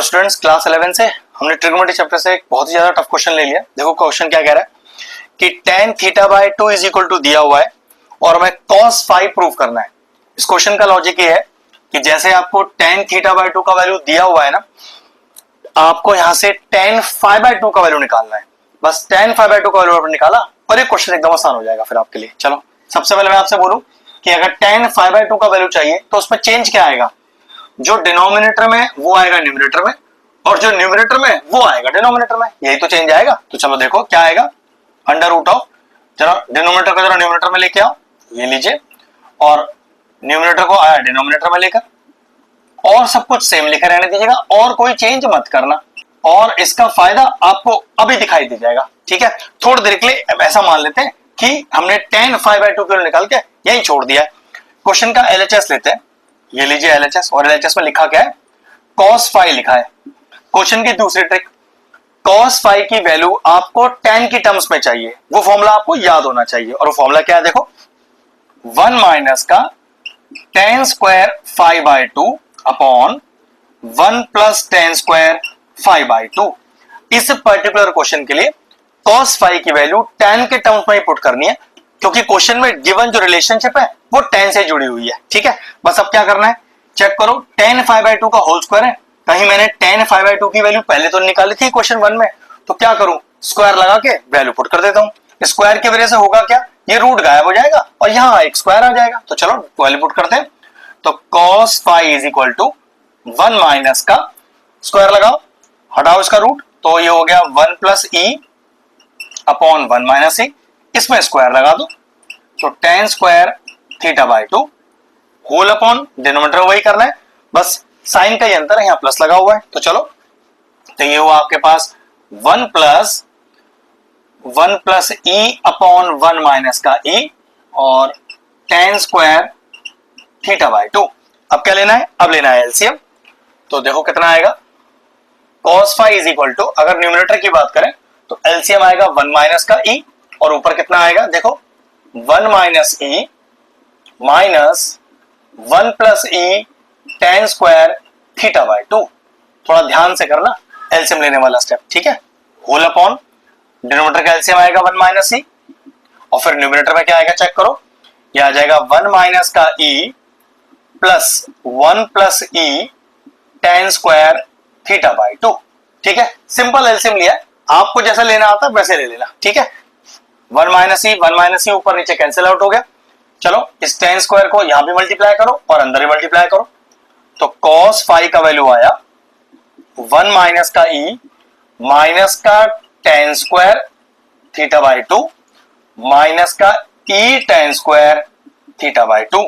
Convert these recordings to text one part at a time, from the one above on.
Hello students, class 11 से हमने trigonometry chapter से एक बहुत ही ज्यादा टफ क्वेश्चन ले लिया। देखो क्वेश्चन क्या कह रहा है कि tan theta by 2 is equal to दिया हुआ है और हमें cos फाई प्रूव करना है। इस क्वेश्चन का लॉजिक ये है कि जैसे आपको tan थीटा बाय 2 का वैल्यू दिया हुआ है ना, आपको यहां से tan फाई बाय 2 का वैल्यू निकालना है। बस tan फाई बाय 2 का वैल्यू निकाला और ये क्वेश्चन एकदम आसान हो जाएगा फिर आपके लिए। चलो सबसे पहले मैं आपसे बोलूं कि अगर tan फाई बाय 2 का वैल्यू चाहिए तो उसमें चेंज क्या आएगा? जो डिनोमिनेटर में वो आएगा न्यूमरेटर में और जो न्यूमरेटर में वो आएगा डिनोमिनेटर में। यही तो चेंज आएगा। तो चलो देखो क्या आएगा, अंडर रूट ऑफ, जरा डिनोमिनेटर को जरा न्यूमरेटर में लेके आओ, ये लीजिए, और न्यूमरेटर को आया डिनोमिनेटर में लेकर, और सब कुछ सेम लिखे रहने दीजिएगा और कोई चेंज मत करना। और इसका फायदा आपको अभी दिखाई दे जाएगा। ठीक है, थोड़ी देर के लिए ऐसा मान लेते हैं कि हमने tan फाई बाय 2 को निकाल के यही छोड़ दिया है। क्वेश्चन का LHS लेते हैं, ये लीजिए LHS, और LHS में लिखा क्या है? cos फाई लिखा है। क्वेश्चन की दूसरी ट्रिक, cos फाई की वैल्यू आपको tan की टर्म्स में चाहिए, वो फॉर्मूला आपको याद होना चाहिए। और वो फॉर्मूला क्या है? देखो 1 माइनस का tan square phi by 2 upon 1 plus tan square phi by 2। इस पर्टिकुलर क्वेश्चन के लिए cos फाई की वैल्यू tan के टर्म्स में ही पुट करनी है, क्योंकि क्वेश्चन में गिवन जो रिलेशनशिप है वो tan से जुड़ी हुई है। ठीक है, बस अब क्या करना है, चेक करो tan फाई बाय 2 का होल स्क्वायर है। कहीं मैंने tan फाई बाय 2 की वैल्यू पहले तो निकाली थी क्वेश्चन 1 में, तो क्या करूं, स्क्वायर लगा के वैल्यू पुट कर देता हूं। स्क्वायर की वजह से होगा क्या, ये रूट गायब हो जाएगा और यहां एक स्क्वायर आ जाएगा। तो चलो वैल्यू पुट करते हैं। तो cos phi is equal to 1 minus का स्क्वायर लगाओ, हटाओ इसका रूट, तो ये हो गया 1 plus e upon 1 minus e, इसमें स्क्वायर लगा दो, तो tan square theta by 2 whole upon denominator वही करना है, बस साइन का ही अंतर है, यहां प्लस लगा हुआ है। तो चलो, तो ये हुआ आपके पास 1 प्लस ई अपॉन 1 माइनस का ई और tan स्क्वायर थीटा बाय 2। अब क्या लेना है? अब लेना है एलसीएम। तो देखो कितना आएगा, cos phi is equal to, अगर न्यूमरेटर की बात करें तो एलसीएम आएगा 1 माइनस का ई और ऊपर कितना आएगा, देखो 1 minus E minus 1 plus e tan square theta by 2। थोड़ा ध्यान से करना एलसीएम लेने वाला स्टेप, ठीक है। होल अपॉन डिनोमिनेटर का एलसीएम आएगा 1 माइनस ई और फिर न्यूमरेटर में क्या आएगा, चेक करो, यह आ जाएगा 1 माइनस का e plus 1 plus e tan square theta by 2। ठीक है, सिंपल एलसीएम लिया है, आपको जैसा लेना आता है वैसे ले लेना। ठीक है, 1 माइनस ई ऊपर नीचे कैंसिल आउट हो गया। चलो इस tan स्क्वायर को यहां भी मल्टीप्लाई करो और अंदर ही मल्टीप्लाई करो, तो cos फाई का वैल्यू आया 1 माइनस का ई माइनस का tan square theta by 2 minus का e tan square theta by 2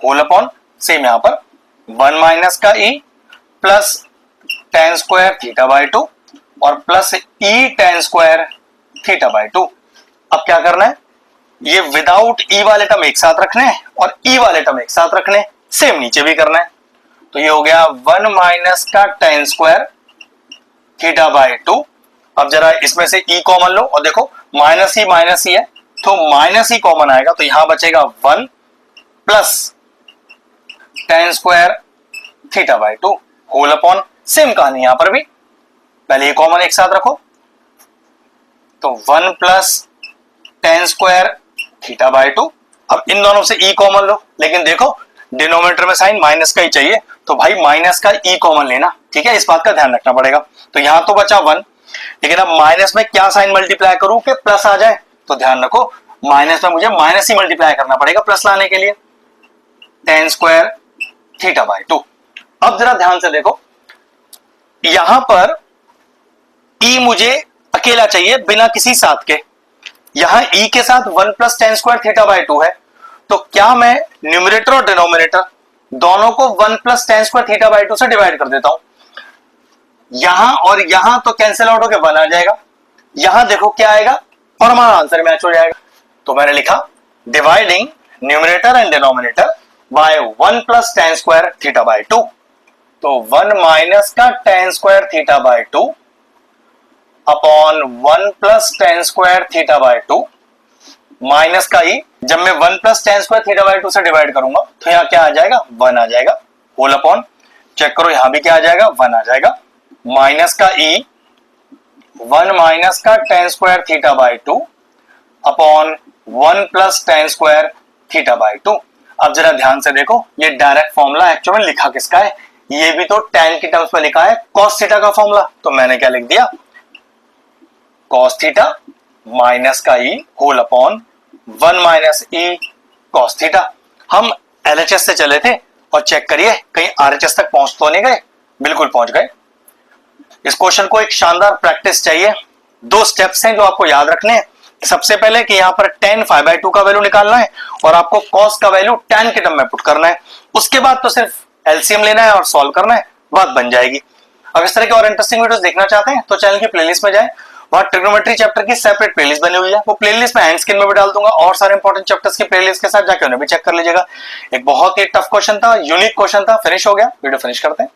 whole upon, same यहां पर 1 माइनस का e plus tan square theta by 2 और plus e tan square theta by 2। अब क्या करना है, ये विदाउट ई वाले टर्म एक साथ रखने हैं और ई वाले टर्म एक साथ रखने हैं, सेम नीचे भी करना है। तो ये हो गया 1 माइनस का tan स्क्वायर थीटा बाय 2। अब जरा इसमें से ई कॉमन लो और देखो माइनस ही है, तो माइनस ही कॉमन आएगा, तो यहां बचेगा 1 plus tan square theta by 2 whole upon, same कहानी यहां पर भी, पहले ये कॉमन एक साथ रखो, तो 1 plus tan square theta by 2। अब इन दोनों से ई कॉमन लो, लेकिन देखो डिनोमिनेटर में साइन माइनस का ही चाहिए, तो भाई माइनस का ई कॉमन लेना। ठीक है, इस बात का ध्यान रखना पड़ेगा। तो यहां तो बचा 1, लेकिन अब माइनस में क्या साइन मल्टीप्लाई करूं कि प्लस आ जाए, तो ध्यान रखो माइनस में मुझे माइनस ही मल्टीप्लाई करना पड़ेगा प्लस लाने के लिए, tan स्क्वायर थीटा बाय 2। अब जरा ध्यान से देखो, यहां पर ई मुझे अकेला चाहिए बिना किसी साथ के, यहां ई के साथ 1 plus tan square theta by 2 है, तो क्या मैं न्यूमरेटर और डिनोमिनेटर दोनों को 1 plus tan square theta by 2 से डिवाइड कर देता हूं। यहां और यहां तो कैंसिल आउट होकर 1 आ जाएगा, यहां देखो क्या आएगा और हमारा आंसर मैच हो जाएगा। तो मैंने लिखा dividing numerator and denominator by 1 plus tan square theta by 2। तो 1 माइनस का tan square theta by 2 upon 1 plus tan square theta by 2 minus का ही, जब मैं 1 plus tan square theta by 2 से डिवाइड करूंगा तो यहां क्या आ जाएगा, 1 आ जाएगा होल अपॉन चेक करो यहां भी क्या आ जाएगा, 1 आ जाएगा। माइनस का e 1 माइनस का tan square theta by 2 upon 1 plus tan square theta by 2। अब जरा ध्यान से देखो, ये डायरेक्ट फॉर्मूला एक्चुअल में लिखा किसका है, ये भी तो tan की टर्म्स में लिखा है cos थीटा का फॉर्मूला। तो मैंने क्या लिख दिया, cos थीटा माइनस का e whole upon 1 minus e cos थीटा। हम LHS से चले थे और चेक करिए कहीं RHS तक पहुंच तो नहीं गए, बिल्कुल पहुंच गए। इस क्वेश्चन को एक शानदार प्रैक्टिस चाहिए। 2 स्टेप्स हैं जो आपको याद रखने हैं। सबसे पहले कि यहां पर tan 5/2 का वैल्यू निकालना है और आपको cos का वैल्यू tan के टर्म में पुट करना है। उसके बाद तो सिर्फ LCM लेना है और सॉल्व करना है, बात बन जाएगी। अब इस तरह के और इंटरेस्टिंग वीडियोस देखना चाहते हैं तो चैनल की प्लेलिस्ट में जाएं, वहां ट्रिग्नोमेट्री चैप्टर की सेपरेट प्लेलिस्ट बनी हुई है। वो प्लेलिस्ट में हैंड स्क्रीन में भी डाल दूंगा और सारे इंपॉर्टेंट चैप्टर्स की प्लेलिस्ट के साथ जाकर उन्हें भी चेक कर लीजिएगा। एक बहुत ही टफ क्वेश्चन था, यूनिक क्वेश्चन था, फिनिश हो गया। वीडियो फिनिश करते हैं।